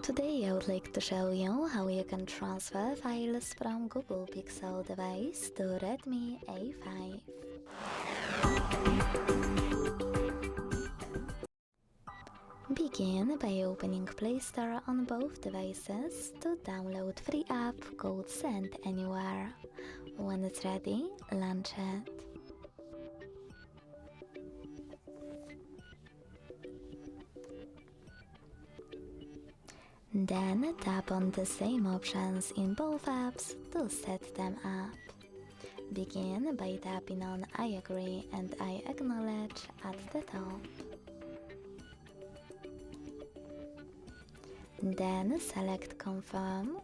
Today I would like to show you how you can transfer files from Google Pixel device to Redmi A5. Begin by opening Play Store on both devices to download free app called Send Anywhere. When it's ready, launch it. Then tap on the same options in both apps to set them up. Begin by tapping on I agree and I acknowledge at the top. Then select confirm,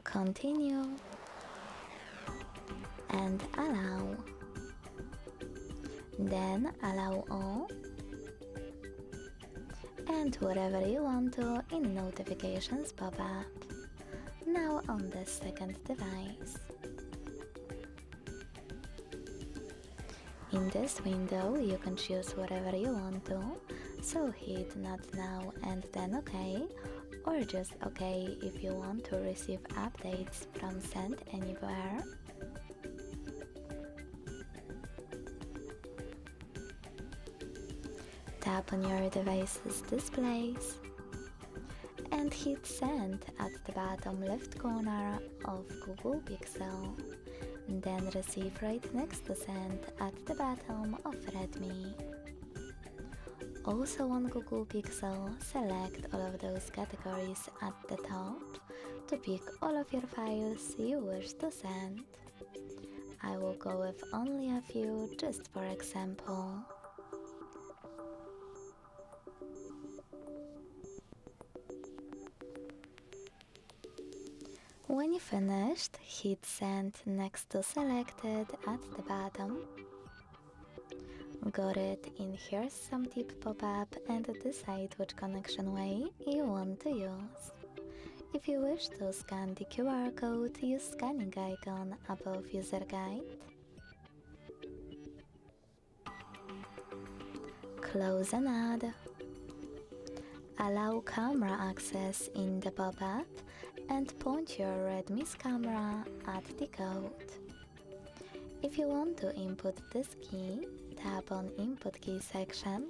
continue and allow. Then allow all and wherever you want to in notifications pop-up. Now on the second device. In this window you can choose whatever you want to, so hit not now and then OK, or just OK if you want to receive updates from Send Anywhere. Tap on your device's displays and hit Send at the bottom left corner of Google Pixel. Then receive right next to Send at the bottom of Redmi. Also on Google Pixel, select all of those categories at the top to pick all of your files you wish to send. I will go with only a few just for example. When you finished, hit Send next to Selected at the bottom. Got it, in here's some tip pop-up and decide which connection way you want to use. If you wish to scan the QR code, use scanning icon above user guide. Close and add. Allow camera access in the pop-up and point your Redmi's camera at the code. If you want to input this key, tap on Input Key section,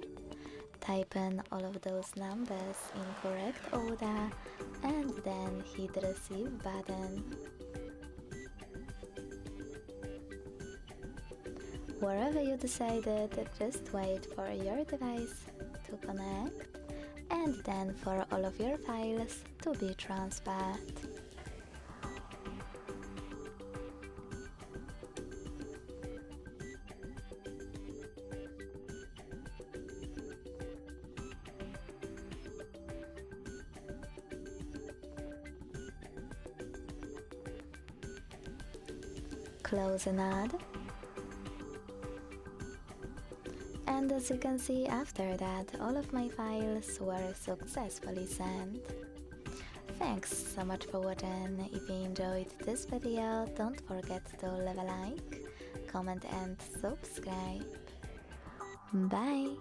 type in all of those numbers in correct order and then hit the Receive button. Wherever you decided, just wait for your device to connect and then for all of your files to be transferred. Close and add. And as you can see, after that, all of my files were successfully sent. Thanks so much for watching. If you enjoyed this video, don't forget to leave a like, comment and subscribe. Bye!